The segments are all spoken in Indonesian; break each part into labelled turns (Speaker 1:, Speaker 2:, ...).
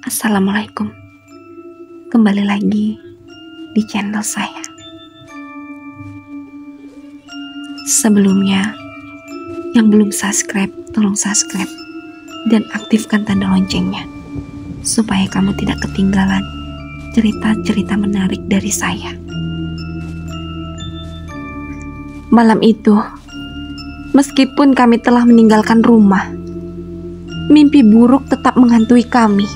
Speaker 1: Assalamualaikum. Kembali lagi di channel saya. Sebelumnya, yang belum subscribe, tolong subscribe dan aktifkan tanda loncengnya supaya kamu tidak ketinggalan cerita-cerita menarik dari saya. Malam itu, meskipun kami telah meninggalkan rumah, mimpi buruk tetap menghantui kami.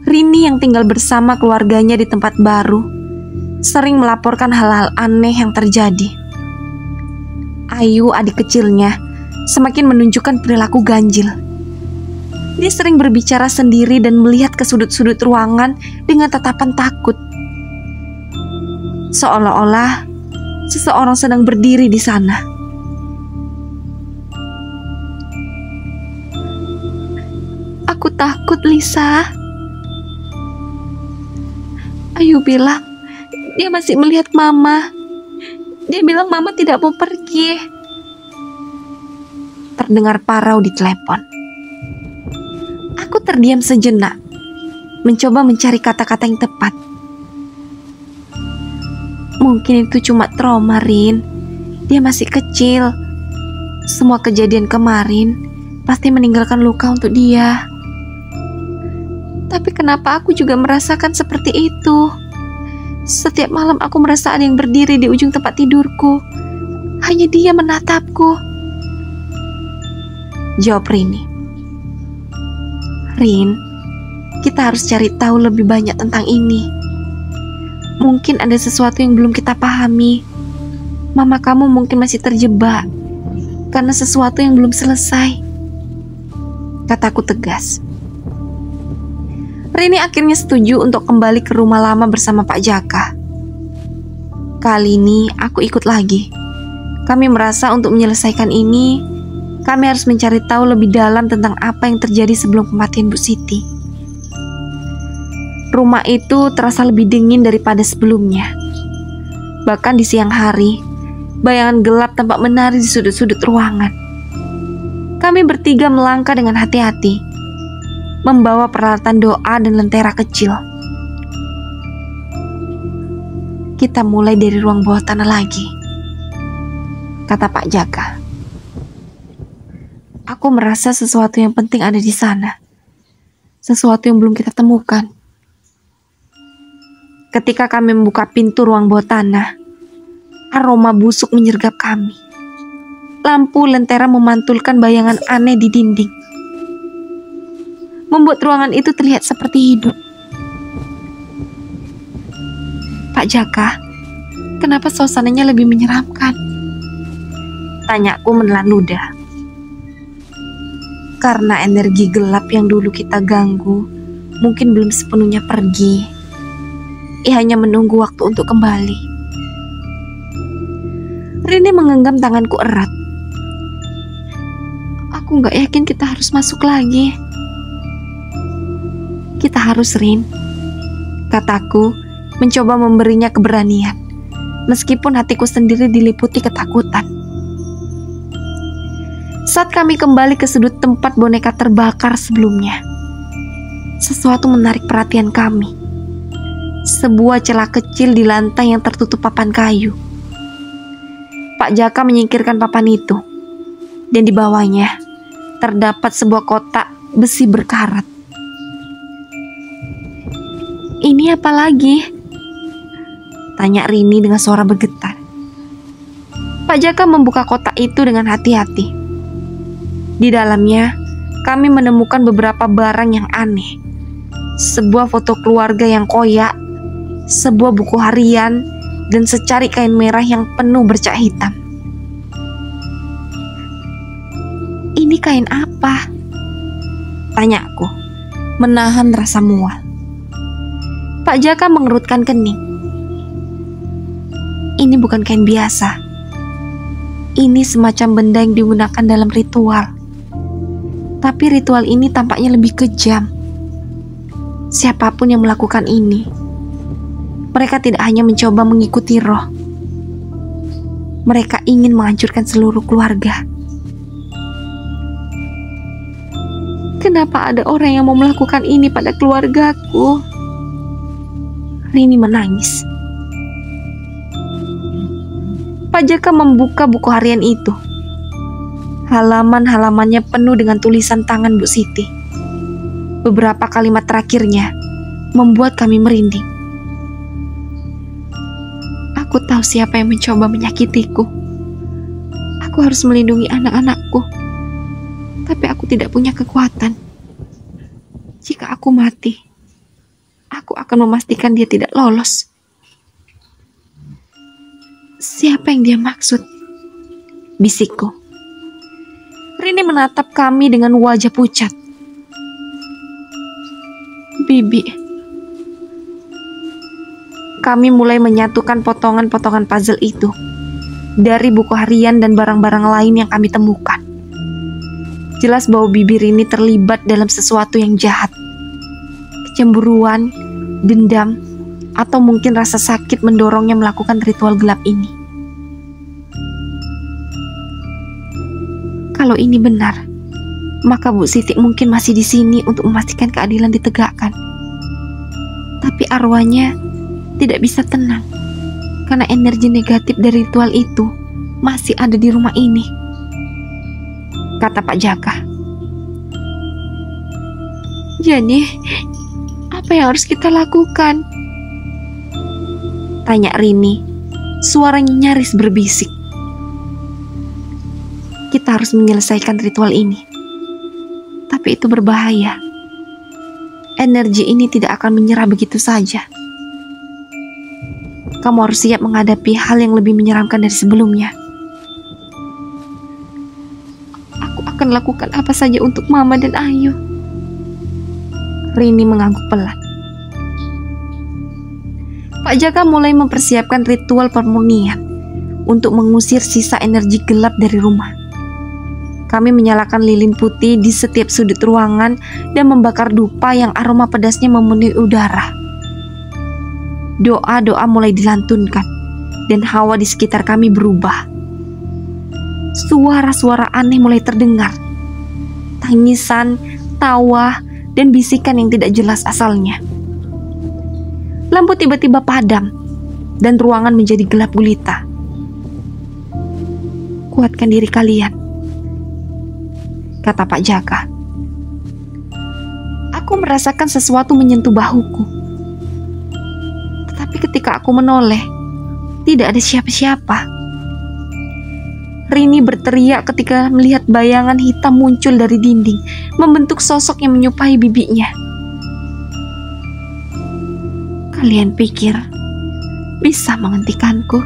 Speaker 1: Rini yang tinggal bersama keluarganya di tempat baru sering melaporkan hal-hal aneh yang terjadi. Ayu, adik kecilnya, semakin menunjukkan perilaku ganjil. Dia sering berbicara sendiri dan melihat ke sudut-sudut ruangan dengan tatapan takut, seolah-olah seseorang sedang berdiri di sana. Aku takut, Lisa. Ayu bilang dia masih melihat Mama. Dia bilang Mama tidak mau pergi. Terdengar parau di telepon. Aku terdiam sejenak, mencoba mencari kata-kata yang tepat. Mungkin itu cuma trauma, Rin. Dia masih kecil. Semua kejadian kemarin pasti meninggalkan luka untuk dia. Tapi kenapa aku juga merasakan seperti itu? Setiap malam aku merasa ada yang berdiri di ujung tempat tidurku. Hanya dia menatapku. Jawab Rini. Rin, kita harus cari tahu lebih banyak tentang ini. Mungkin ada sesuatu yang belum kita pahami. Mama kamu mungkin masih terjebak karena sesuatu yang belum selesai. Kataku tegas. Rini akhirnya setuju untuk kembali ke rumah lama bersama Pak Jaka. Kali ini aku ikut lagi. Kami merasa untuk menyelesaikan ini, kami harus mencari tahu lebih dalam tentang apa yang terjadi sebelum kematian Bu Siti. Rumah itu terasa lebih dingin daripada sebelumnya. Bahkan di siang hari, bayangan gelap tampak menari di sudut-sudut ruangan. Kami bertiga melangkah dengan hati-hati, membawa peralatan doa dan lentera kecil. Kita mulai dari ruang bawah tanah lagi, kata Pak Jaka. Aku merasa sesuatu yang penting ada di sana, sesuatu yang belum kita temukan. Ketika kami membuka pintu ruang bawah tanah, aroma busuk menyergap kami. Lampu lentera memantulkan bayangan aneh di dinding, membuat ruangan itu terlihat seperti hidup. Pak Jaka, kenapa suasananya lebih menyeramkan? Tanyaku menelan ludah. Karena energi gelap yang dulu kita ganggu mungkin belum sepenuhnya pergi. Ia hanya menunggu waktu untuk kembali. Rini menggenggam tanganku erat. Aku gak yakin kita harus masuk lagi. Kita harus, Rin, kataku, mencoba memberinya keberanian, meskipun hatiku sendiri diliputi ketakutan. Saat kami kembali ke sudut tempat boneka terbakar sebelumnya, sesuatu menarik perhatian kami. Sebuah celah kecil di lantai yang tertutup papan kayu. Pak Jaka menyingkirkan papan itu, dan di bawahnya terdapat sebuah kotak besi berkarat. Ini apa lagi? Tanya Rini dengan suara bergetar. Pak Jaka membuka kotak itu dengan hati-hati. Di dalamnya, kami menemukan beberapa barang yang aneh. Sebuah foto keluarga yang koyak, sebuah buku harian, dan secari kain merah yang penuh bercak hitam. Ini kain apa? Tanyaku, menahan rasa mual. Pak Jaka mengerutkan kening. Ini bukan kain biasa. Ini semacam benda yang digunakan dalam ritual. Tapi ritual ini tampaknya lebih kejam. Siapapun yang melakukan ini, mereka tidak hanya mencoba mengikuti roh. Mereka ingin menghancurkan seluruh keluarga. Kenapa ada orang yang mau melakukan ini pada keluargaku? Rini menangis. Pak Jaka membuka buku harian itu. Halaman-halamannya penuh dengan tulisan tangan Bu Siti. Beberapa kalimat terakhirnya membuat kami merinding. Aku tahu siapa yang mencoba menyakitiku. Aku harus melindungi anak-anakku. Tapi aku tidak punya kekuatan. Jika aku mati, aku akan memastikan dia tidak lolos. Siapa yang dia maksud? Bisikku. Rini menatap kami dengan wajah pucat. Bibi. Kami mulai menyatukan potongan-potongan puzzle itu dari buku harian dan barang-barang lain yang kami temukan. Jelas bahwa Bibi Rini terlibat dalam sesuatu yang jahat. Kecemburuan, dendam, atau mungkin rasa sakit mendorongnya melakukan ritual gelap ini. Kalau ini benar, maka Bu Siti mungkin masih di sini untuk memastikan keadilan ditegakkan. Tapi arwahnya tidak bisa tenang karena energi negatif dari ritual itu masih ada di rumah ini, kata Pak Jaka. Jadi, apa yang harus kita lakukan? Tanya Rini, suaranya nyaris berbisik. Kita harus menyelesaikan ritual ini. Tapi itu berbahaya. Energi ini tidak akan menyerah begitu saja. Kamu harus siap menghadapi hal yang lebih menyeramkan dari sebelumnya. Aku akan lakukan apa saja untuk Mama dan Ayu. Rini mengangguk pelan. Pak Jaka mulai mempersiapkan ritual permurnian untuk mengusir sisa energi gelap dari rumah. Kami menyalakan lilin putih di setiap sudut ruangan dan membakar dupa yang aroma pedasnya memenuhi udara. Doa-doa mulai dilantunkan dan hawa di sekitar kami berubah. Suara-suara aneh mulai terdengar. Tangisan, tawa, dan bisikan yang tidak jelas asalnya. Lampu tiba-tiba padam dan ruangan menjadi gelap gulita. Kuatkan diri kalian, kata Pak Jaka. Aku merasakan sesuatu menyentuh bahuku. Tetapi ketika aku menoleh, tidak ada siapa-siapa. Rini berteriak ketika melihat bayangan hitam muncul dari dinding, membentuk sosok yang menyerupai bibinya. Kalian pikir bisa menghentikanku?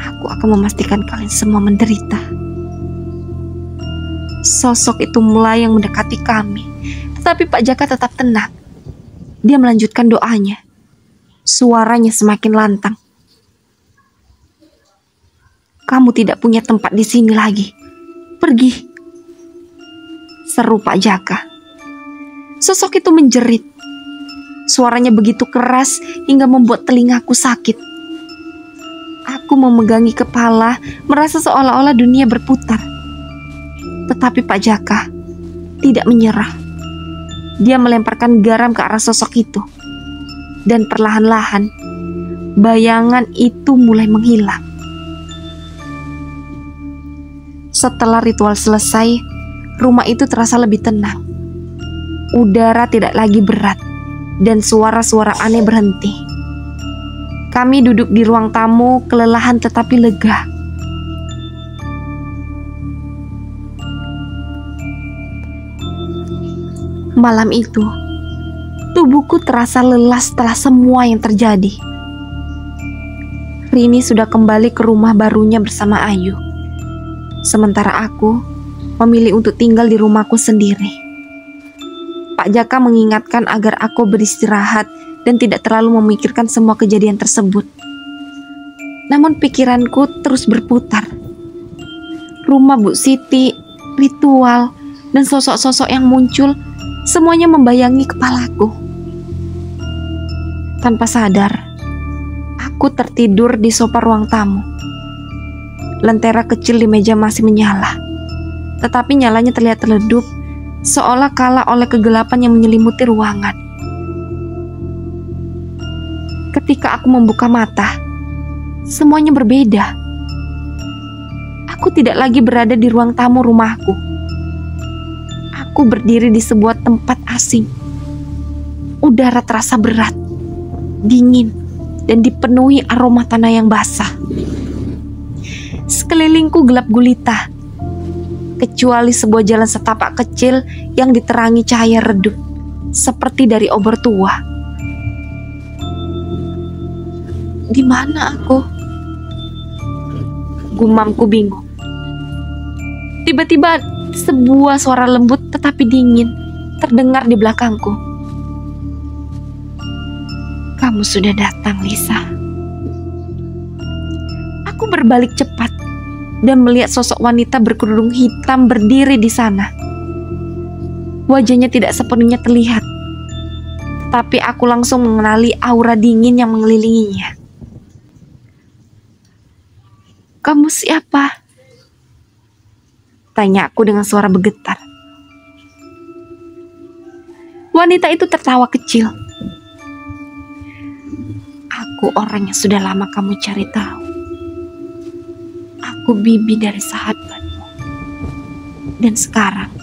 Speaker 1: Aku akan memastikan kalian semua menderita. Sosok itu mulai yang mendekati kami, tetapi Pak Jaka tetap tenang. Dia melanjutkan doanya. Suaranya semakin lantang. Kamu tidak punya tempat di sini lagi. Pergi, seru Pak Jaka. Sosok itu menjerit. Suaranya begitu keras hingga membuat telingaku sakit. Aku memegangi kepala, merasa seolah-olah dunia berputar. Tetapi Pak Jaka tidak menyerah. Dia melemparkan garam ke arah sosok itu. Dan perlahan-lahan, bayangan itu mulai menghilang. Setelah ritual selesai, rumah itu terasa lebih tenang. Udara tidak lagi berat, dan suara-suara aneh berhenti. Kami duduk di ruang tamu, kelelahan tetapi lega. Malam itu, tubuhku terasa lelah setelah semua yang terjadi. Rini sudah kembali ke rumah barunya bersama Ayu. Sementara aku memilih untuk tinggal di rumahku sendiri. Pak Jaka mengingatkan agar aku beristirahat dan tidak terlalu memikirkan semua kejadian tersebut. Namun pikiranku terus berputar. Rumah Bu Siti, ritual, dan sosok-sosok yang muncul, semuanya membayangi kepalaku. Tanpa sadar, aku tertidur di sofa ruang tamu. Lentera kecil di meja masih menyala, tetapi nyalanya terlihat redup seolah kalah oleh kegelapan yang menyelimuti ruangan. Ketika aku membuka mata, semuanya berbeda. Aku tidak lagi berada di ruang tamu rumahku. Aku berdiri di sebuah tempat asing. Udara terasa berat, dingin, dan dipenuhi aroma tanah yang basah. Sekelilingku gelap gulita, kecuali sebuah jalan setapak kecil yang diterangi cahaya redup, seperti dari obor tua. Di mana aku? Gumamku bingung. Tiba-tiba sebuah suara lembut tetapi dingin terdengar di belakangku. Kamu sudah datang, Lisa. Aku berbalik cepat dan melihat sosok wanita berkerudung hitam berdiri di sana. Wajahnya tidak sepenuhnya terlihat, tetapi aku langsung mengenali aura dingin yang mengelilinginya. Kamu siapa? Tanya aku dengan suara bergetar. Wanita itu tertawa kecil. Aku orang yang sudah lama kamu cari tahu. Aku bibi dari sahabatmu. Dan sekarang,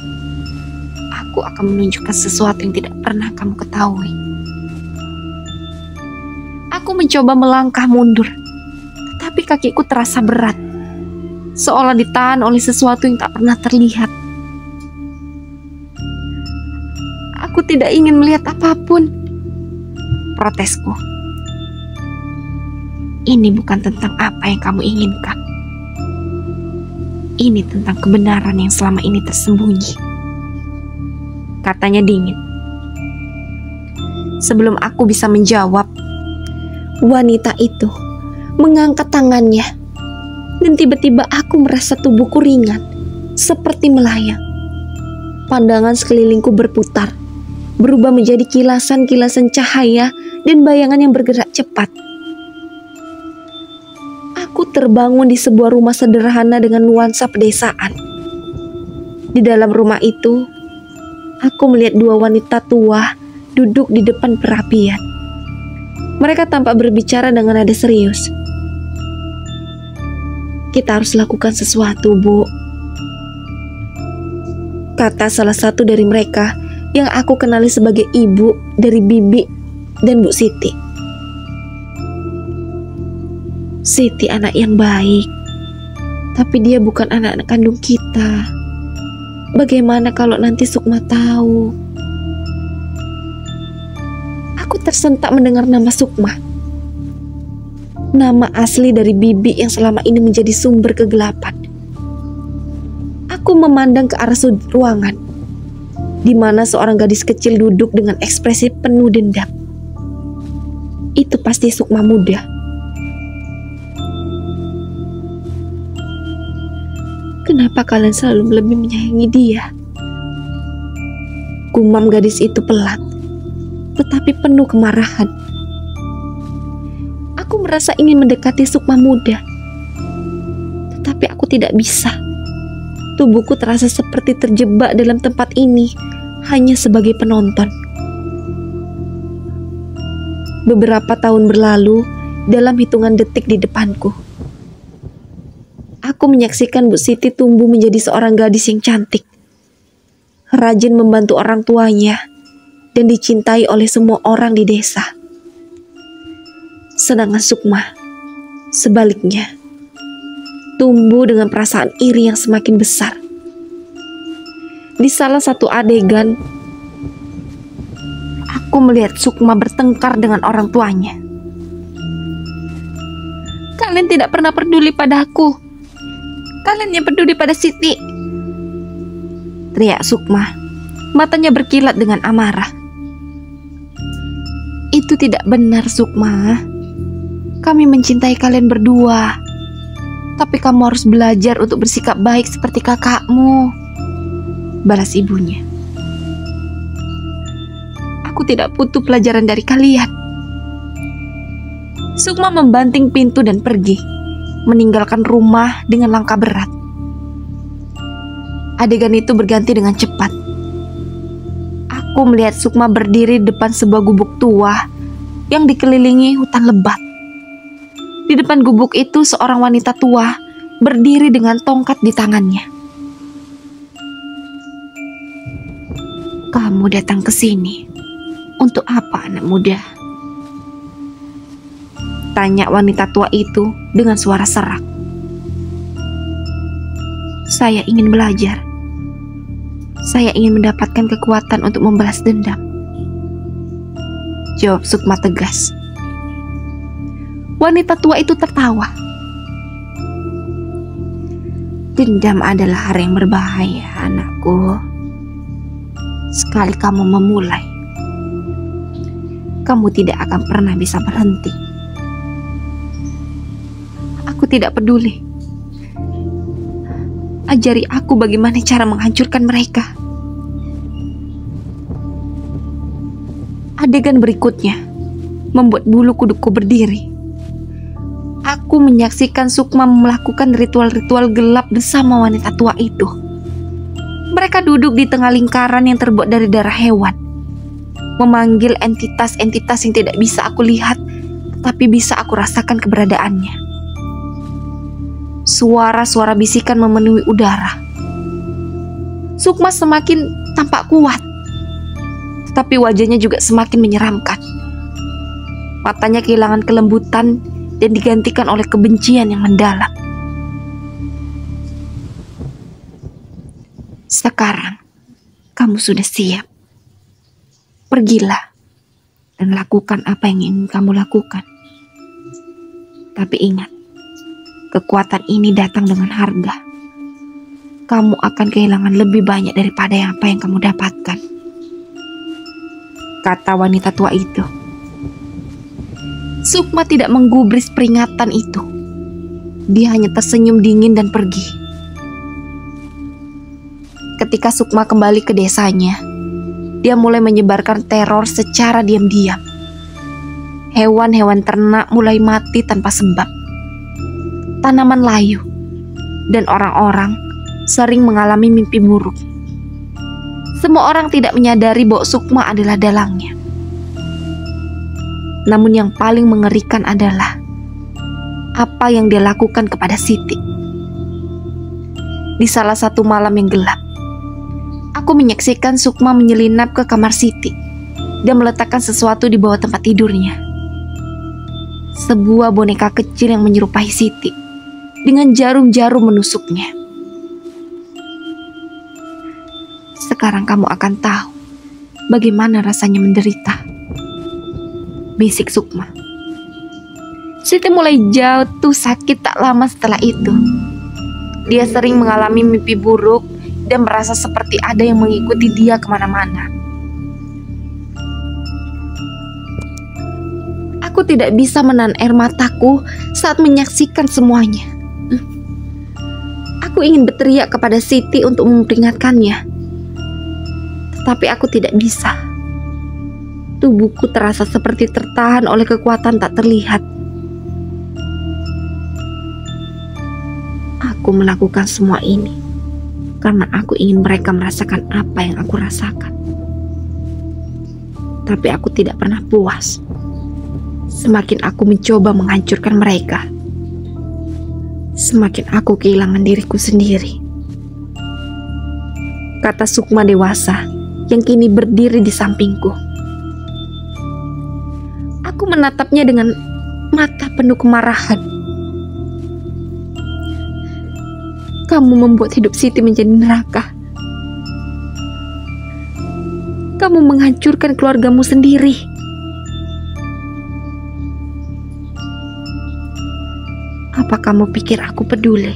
Speaker 1: aku akan menunjukkan sesuatu yang tidak pernah kamu ketahui. Aku mencoba melangkah mundur, tetapi kakiku terasa berat, seolah ditahan oleh sesuatu yang tak pernah terlihat. Aku tidak ingin melihat apapun, protesku. Ini bukan tentang apa yang kamu inginkan. Ini tentang kebenaran yang selama ini tersembunyi, katanya dingin. Sebelum aku bisa menjawab, wanita itu mengangkat tangannya, dan tiba-tiba aku merasa tubuhku ringan, seperti melayang. Pandangan sekelilingku berputar, berubah menjadi kilasan-kilasan cahaya dan bayangan yang bergerak cepat. Aku terbangun di sebuah rumah sederhana dengan nuansa pedesaan. Di dalam rumah itu, aku melihat dua wanita tua duduk di depan perapian. Mereka tampak berbicara dengan nada serius. Kita harus lakukan sesuatu, Bu, kata salah satu dari mereka yang aku kenali sebagai ibu dari Bibi dan Bu Siti. Siti anak yang baik, tapi dia bukan anak kandung kita. Bagaimana kalau nanti Sukma tahu? Aku tersentak mendengar nama Sukma. Nama asli dari Bibi yang selama ini menjadi sumber kegelapan. Aku memandang ke arah sudut ruangan, di mana seorang gadis kecil duduk dengan ekspresi penuh dendam. Itu pasti Sukma muda. Kenapa kalian selalu lebih menyayangi dia? Gumam gadis itu pelan, tetapi penuh kemarahan. Aku merasa ingin mendekati Sukma muda, tetapi aku tidak bisa. Tubuhku terasa seperti terjebak dalam tempat ini, hanya sebagai penonton. Beberapa tahun berlalu dalam hitungan detik di depanku. Aku menyaksikan Bu Siti tumbuh menjadi seorang gadis yang cantik, rajin membantu orang tuanya, dan dicintai oleh semua orang di desa. Sedangkan Sukma, sebaliknya, tumbuh dengan perasaan iri yang semakin besar. Di salah satu adegan, aku melihat Sukma bertengkar dengan orang tuanya. Kalian tidak pernah peduli padaku. Kalian yang peduli pada Siti, teriak Sukma, matanya berkilat dengan amarah. Itu tidak benar, Sukma. Kami mencintai kalian berdua, tapi kamu harus belajar untuk bersikap baik seperti kakakmu, balas ibunya. Aku tidak butuh pelajaran dari kalian. Sukma membanting pintu dan pergi, meninggalkan rumah dengan langkah berat. Adegan itu berganti dengan cepat. Aku melihat Sukma berdiri di depan sebuah gubuk tua yang dikelilingi hutan lebat. Di depan gubuk itu seorang wanita tua berdiri dengan tongkat di tangannya. "Kamu datang ke sini untuk apa, anak muda?" tanya wanita tua itu dengan suara serak. "Saya ingin belajar. Saya ingin mendapatkan kekuatan untuk membalas dendam," jawab Sukma tegas. Wanita tua itu tertawa. "Dendam adalah hal yang berbahaya, anakku. Sekali kamu memulai, kamu tidak akan pernah bisa berhenti." "Aku tidak peduli. Ajari aku bagaimana cara menghancurkan mereka." Adegan berikutnya membuat bulu kudukku berdiri. Aku menyaksikan Sukma melakukan ritual-ritual gelap bersama wanita tua itu. Mereka duduk di tengah lingkaran yang terbuat dari darah hewan, memanggil entitas-entitas yang tidak bisa aku lihat, tapi bisa aku rasakan keberadaannya. Suara-suara bisikan memenuhi udara. Sukma semakin tampak kuat, tetapi wajahnya juga semakin menyeramkan. Matanya kehilangan kelembutan dan digantikan oleh kebencian yang mendalam. "Sekarang kamu sudah siap. Pergilah dan lakukan apa yang ingin kamu lakukan. Tapi ingat, kekuatan ini datang dengan harga. Kamu akan kehilangan lebih banyak daripada apa yang kamu dapatkan," kata wanita tua itu. Sukma tidak menggubris peringatan itu. Dia hanya tersenyum dingin dan pergi. Ketika Sukma kembali ke desanya, dia mulai menyebarkan teror secara diam-diam. Hewan-hewan ternak mulai mati tanpa sebab. Tanaman layu, dan orang-orang sering mengalami mimpi buruk. Semua orang tidak menyadari bahwa Sukma adalah dalangnya. Namun yang paling mengerikan adalah apa yang dia lakukan kepada Siti. Di salah satu malam yang gelap, aku menyaksikan Sukma menyelinap ke kamar Siti dan meletakkan sesuatu di bawah tempat tidurnya. Sebuah boneka kecil yang menyerupai Siti dengan jarum-jarum menusuknya. "Sekarang kamu akan tahu bagaimana rasanya menderita," bisik Sukma. Siti mulai jatuh sakit tak lama setelah itu. Dia sering mengalami mimpi buruk dan merasa seperti ada yang mengikuti dia kemana-mana. Aku tidak bisa menahan air mataku saat menyaksikan semuanya. Aku ingin berteriak kepada Siti untuk memperingatkannya, tetapi aku tidak bisa. Tubuhku terasa seperti tertahan oleh kekuatan tak terlihat. Aku melakukan semua ini karena aku ingin mereka merasakan apa yang aku rasakan. Tapi aku tidak pernah puas. Semakin aku mencoba menghancurkan mereka, semakin aku kehilangan diriku sendiri, kata Sukma dewasa yang kini berdiri di sampingku. Aku menatapnya dengan mata penuh kemarahan. "Kamu membuat hidup Siti menjadi neraka. Kamu menghancurkan keluargamu sendiri. Apa kamu pikir aku peduli?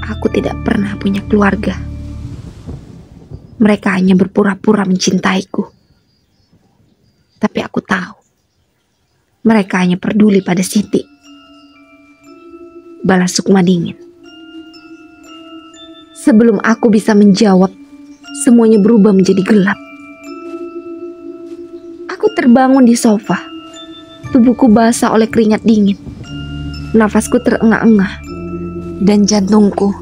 Speaker 1: Aku tidak pernah punya keluarga. Mereka hanya berpura-pura mencintaiku. Tapi aku tahu, mereka hanya peduli pada Siti," balas Sukma dingin. Sebelum aku bisa menjawab, semuanya berubah menjadi gelap. Aku terbangun di sofa. Tubuhku basah oleh keringat dingin. Nafasku terengah-engah dan jantungku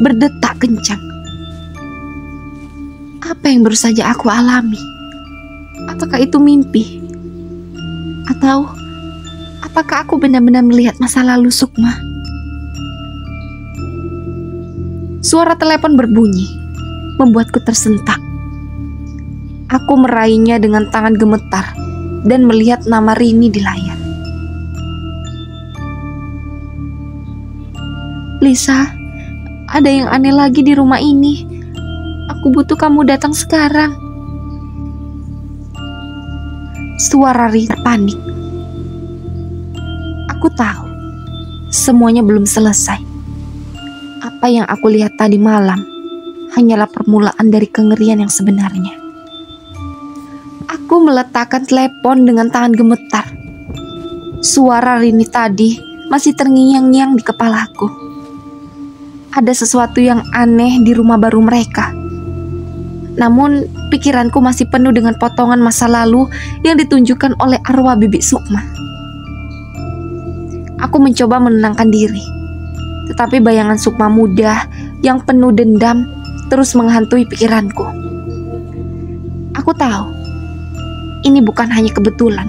Speaker 1: berdetak kencang. Apa yang baru saja aku alami? Apakah itu mimpi? Atau apakah aku benar-benar melihat masa lalu Sukma? Suara telepon berbunyi, membuatku tersentak. Aku meraihnya dengan tangan gemetar dan melihat nama Rini di layar. Lisa, ada yang aneh lagi di rumah ini. Aku butuh kamu datang sekarang. Suara Rini panik. Aku tahu, semuanya belum selesai. Apa yang aku lihat tadi malam hanyalah permulaan dari kengerian yang sebenarnya. Aku meletakkan telepon dengan tangan gemetar. Suara Rini tadi masih terngiang-ngiang di kepalaku. Ada sesuatu yang aneh di rumah baru mereka. Namun pikiranku masih penuh dengan potongan masa lalu yang ditunjukkan oleh arwah Bibi Sukma. Aku mencoba menenangkan diri, tetapi bayangan Sukma muda yang penuh dendam terus menghantui pikiranku. Aku tahu, ini bukan hanya kebetulan.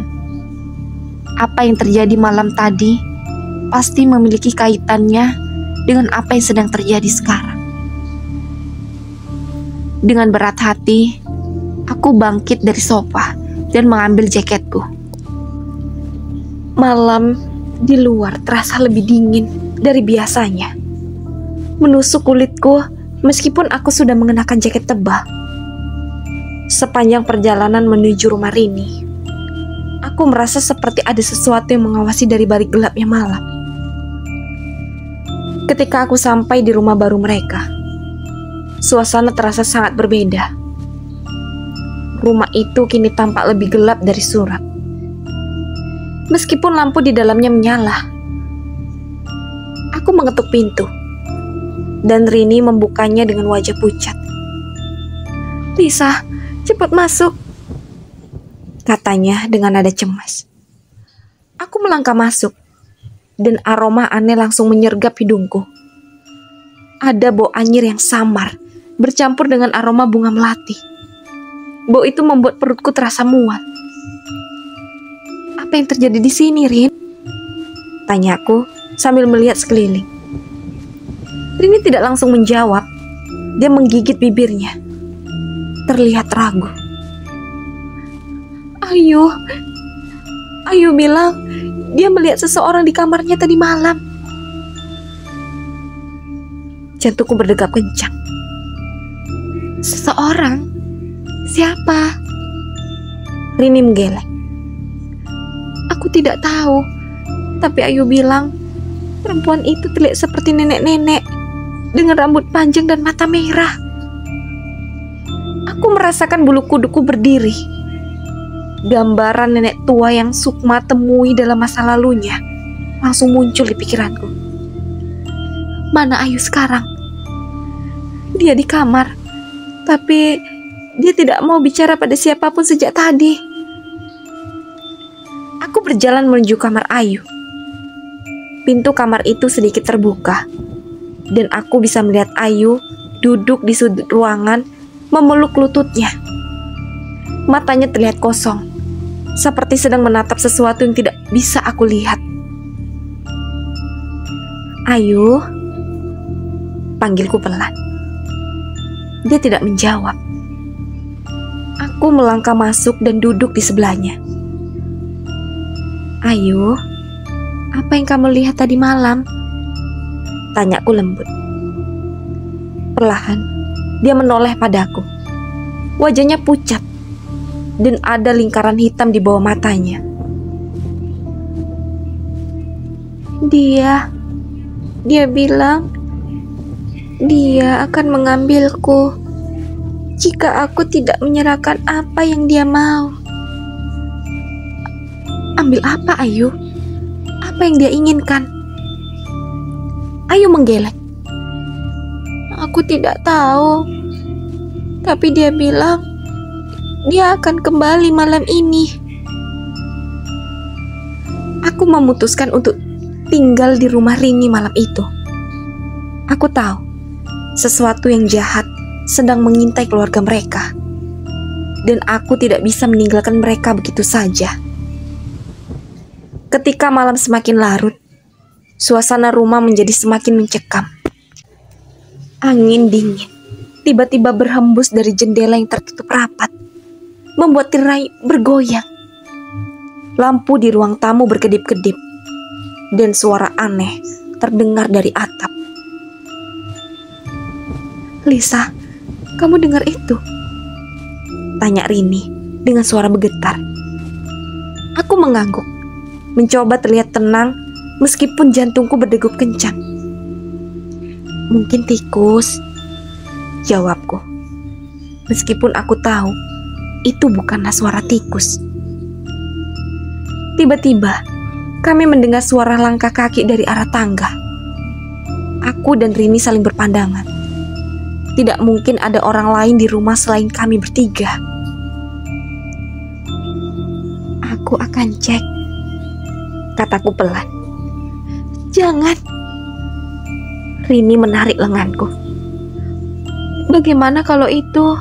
Speaker 1: Apa yang terjadi malam tadi pasti memiliki kaitannya dengan apa yang sedang terjadi sekarang. Dengan berat hati, aku bangkit dari sofa dan mengambil jaketku. Malam di luar terasa lebih dingin dari biasanya, menusuk kulitku meskipun aku sudah mengenakan jaket tebal. Sepanjang perjalanan menuju rumah Rini, aku merasa seperti ada sesuatu yang mengawasi dari balik gelapnya malam. Ketika aku sampai di rumah baru mereka, suasana terasa sangat berbeda. Rumah itu kini tampak lebih gelap dari surat. Meskipun lampu di dalamnya menyala, aku mengetuk pintu, dan Rini membukanya dengan wajah pucat. "Lisa, cepat masuk," katanya dengan nada cemas. Aku melangkah masuk, dan aroma aneh langsung menyergap hidungku. Ada bau anyir yang samar, bercampur dengan aroma bunga melati. Bau itu membuat perutku terasa mual. "Apa yang terjadi di sini, Rin?" tanyaku sambil melihat sekeliling. Rini tidak langsung menjawab. Dia menggigit bibirnya, terlihat ragu. Ayu bilang dia melihat seseorang di kamarnya tadi malam. Jantungku berdegap kencang. "Seseorang? Siapa?" Rini menggeleng. "Aku tidak tahu, tapi Ayu bilang perempuan itu terlihat seperti nenek-nenek dengan rambut panjang dan mata merah." Aku merasakan bulu kuduku berdiri. Gambaran nenek tua yang Sukma temui dalam masa lalunya langsung muncul di pikiranku. Mana Ayu sekarang? Dia di kamar, tapi dia tidak mau bicara pada siapapun sejak tadi. Aku berjalan menuju kamar Ayu. Pintu kamar itu sedikit terbuka, dan aku bisa melihat Ayu duduk di sudut ruangan memeluk lututnya. Matanya terlihat kosong, seperti sedang menatap sesuatu yang tidak bisa aku lihat. "Ayu," panggilku pelan. Dia tidak menjawab. Aku melangkah masuk dan duduk di sebelahnya. "Ayu, apa yang kamu lihat tadi malam?" tanyaku lembut. Perlahan, dia menoleh padaku. Wajahnya pucat, dan ada lingkaran hitam di bawah matanya. Dia bilang dia akan mengambilku jika aku tidak menyerahkan apa yang dia mau. "Ambil apa, Ayu? Apa yang dia inginkan?" Ayu menggeleng. "Aku tidak tahu, tapi dia bilang dia akan kembali malam ini." Aku memutuskan untuk tinggal di rumah Rini malam itu. Aku tahu sesuatu yang jahat sedang mengintai keluarga mereka. dan aku tidak bisa meninggalkan mereka begitu saja. Ketika malam semakin larut, suasana rumah menjadi semakin mencekam. Angin dingin tiba-tiba berhembus dari jendela yang tertutup rapat, membuat tirai bergoyang. Lampu di ruang tamu berkedip-kedip, dan suara aneh terdengar dari atap. "Lisa, kamu dengar itu?" tanya Rini dengan suara bergetar. Aku mengangguk, mencoba terlihat tenang meskipun jantungku berdegup kencang. "Mungkin tikus," jawabku. Meskipun aku tahu itu bukanlah suara tikus. Tiba-tiba kami mendengar suara langkah kaki dari arah tangga. Aku dan Rini saling berpandangan. Tidak mungkin ada orang lain di rumah selain kami bertiga. "Aku akan cek," kataku pelan. "Jangan." Rini menarik lenganku. "Bagaimana kalau itu?"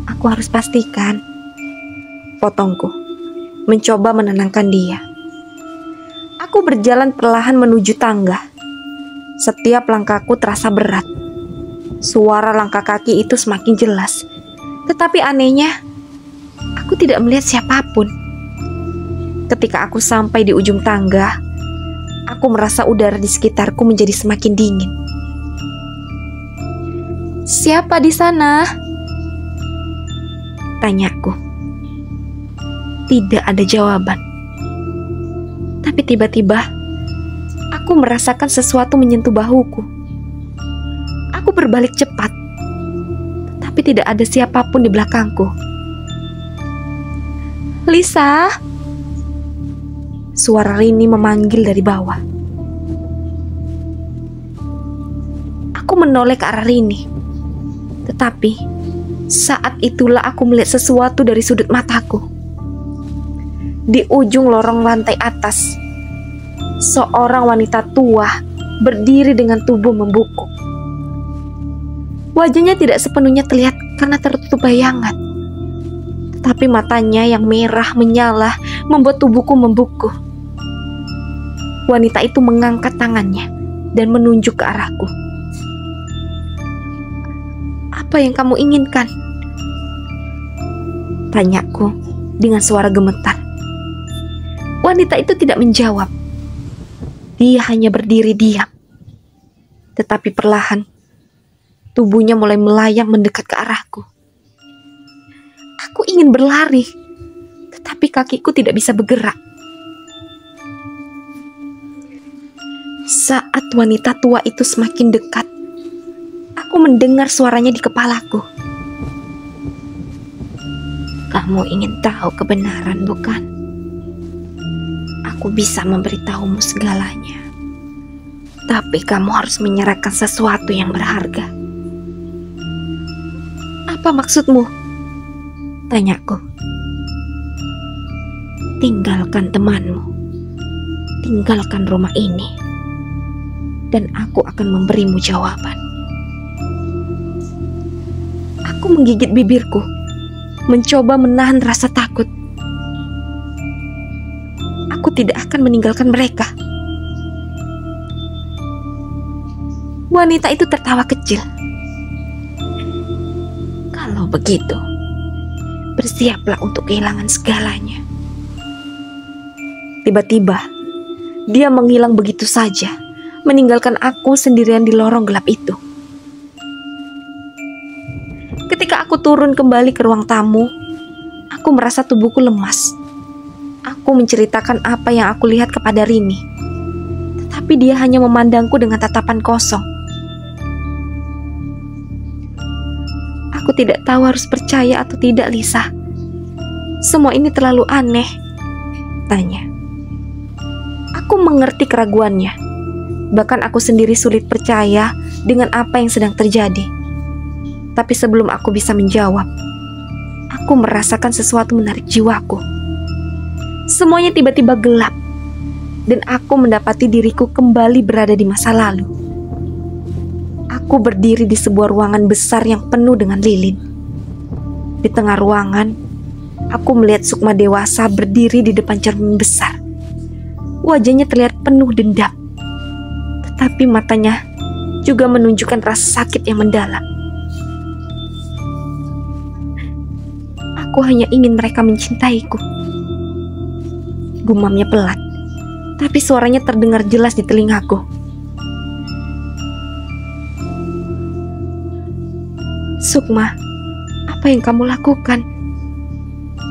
Speaker 1: "Aku harus pastikan," potongku, mencoba menenangkan dia. Aku berjalan perlahan menuju tangga. Setiap langkahku terasa berat. Suara langkah kaki itu semakin jelas. Tetapi anehnya, aku tidak melihat siapapun. Ketika aku sampai di ujung tangga, aku merasa udara di sekitarku menjadi semakin dingin. "Siapa di sana?" tanyaku. Tidak ada jawaban. Tapi tiba-tiba, aku merasakan sesuatu menyentuh bahuku. Aku berbalik cepat, tapi tidak ada siapapun di belakangku. "Lisa!" Suara Rini memanggil dari bawah. Aku menoleh ke arah Rini. Tetapi, saat itulah aku melihat sesuatu dari sudut mataku. Di ujung lorong lantai atas, seorang wanita tua berdiri dengan tubuh membungkuk. Wajahnya tidak sepenuhnya terlihat karena tertutup bayangan, tetapi matanya yang merah menyala membuat tubuhku membungkuk. Wanita itu mengangkat tangannya dan menunjuk ke arahku. "Apa yang kamu inginkan?" tanyaku dengan suara gemetar. Wanita itu tidak menjawab. Dia hanya berdiri diam. Tetapi perlahan, tubuhnya mulai melayang mendekat ke arahku. Aku ingin berlari, tetapi kakiku tidak bisa bergerak. Saat wanita tua itu semakin dekat, aku mendengar suaranya di kepalaku. "Kamu ingin tahu kebenaran, bukan? Aku bisa memberitahumu segalanya. Tapi kamu harus menyerahkan sesuatu yang berharga." "Apa maksudmu?" tanyaku. "Tinggalkan temanmu. Tinggalkan rumah ini. Dan aku akan memberimu jawaban." Aku menggigit bibirku, mencoba menahan rasa takut. Aku tidak akan meninggalkan mereka. Wanita itu tertawa kecil. "Kalau begitu, bersiaplah untuk kehilangan segalanya." Tiba-tiba, dia menghilang begitu saja, meninggalkan aku sendirian di lorong gelap itu. Ketika aku turun kembali ke ruang tamu, aku merasa tubuhku lemas. Aku menceritakan apa yang aku lihat kepada Rini, tetapi dia hanya memandangku dengan tatapan kosong. Aku tidak tahu harus percaya atau tidak, Lisa. Semua ini terlalu aneh, tanya. Aku mengerti keraguannya. Bahkan aku sendiri sulit percaya dengan apa yang sedang terjadi. Tapi sebelum aku bisa menjawab, aku merasakan sesuatu menarik jiwaku. Semuanya tiba-tiba gelap, dan aku mendapati diriku kembali berada di masa lalu. Aku berdiri di sebuah ruangan besar yang penuh dengan lilin. Di tengah ruangan, aku melihat Sukma dewasa berdiri di depan cermin besar. Wajahnya terlihat penuh dendam, tetapi matanya juga menunjukkan rasa sakit yang mendalam. Aku hanya ingin mereka mencintaiku, gumamnya pelan, tapi suaranya terdengar jelas di telingaku. Sukma, apa yang kamu lakukan?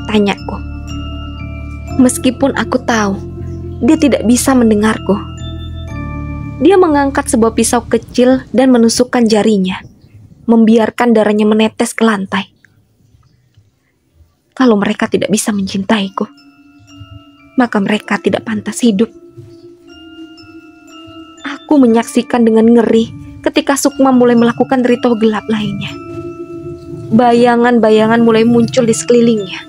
Speaker 1: Tanyaku. Meskipun aku tahu dia tidak bisa mendengarku. Dia mengangkat sebuah pisau kecil dan menusukkan jarinya, membiarkan darahnya menetes ke lantai. Kalau mereka tidak bisa mencintaiku, maka mereka tidak pantas hidup. Aku menyaksikan dengan ngeri ketika Sukma mulai melakukan ritual gelap lainnya. Bayangan-bayangan mulai muncul di sekelilingnya,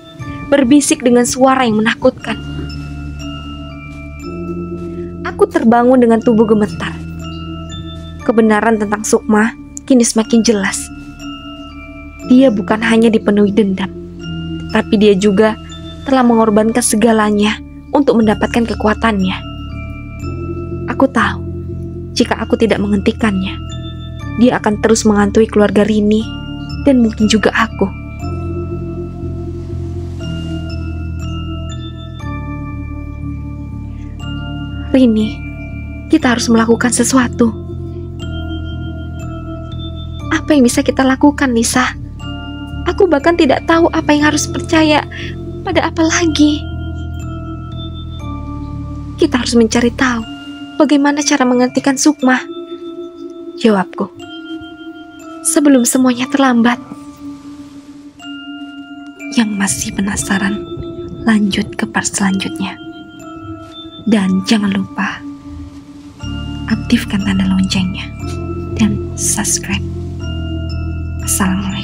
Speaker 1: berbisik dengan suara yang menakutkan. Aku terbangun dengan tubuh gemetar. Kebenaran tentang Sukma kini semakin jelas. Dia bukan hanya dipenuhi dendam, tapi dia juga telah mengorbankan segalanya untuk mendapatkan kekuatannya. Aku tahu, jika aku tidak menghentikannya, dia akan terus menghantui keluarga Rini dan mungkin juga aku. Rini, kita harus melakukan sesuatu. Apa yang bisa kita lakukan, Nisa? Aku bahkan tidak tahu apa yang harus percaya pada apa lagi. Kita harus mencari tahu bagaimana cara menghentikan Sukma. Jawabku. Sebelum semuanya terlambat. Yang masih penasaran, lanjut ke part selanjutnya. Dan jangan lupa aktifkan tanda loncengnya dan subscribe. Assalamualaikum.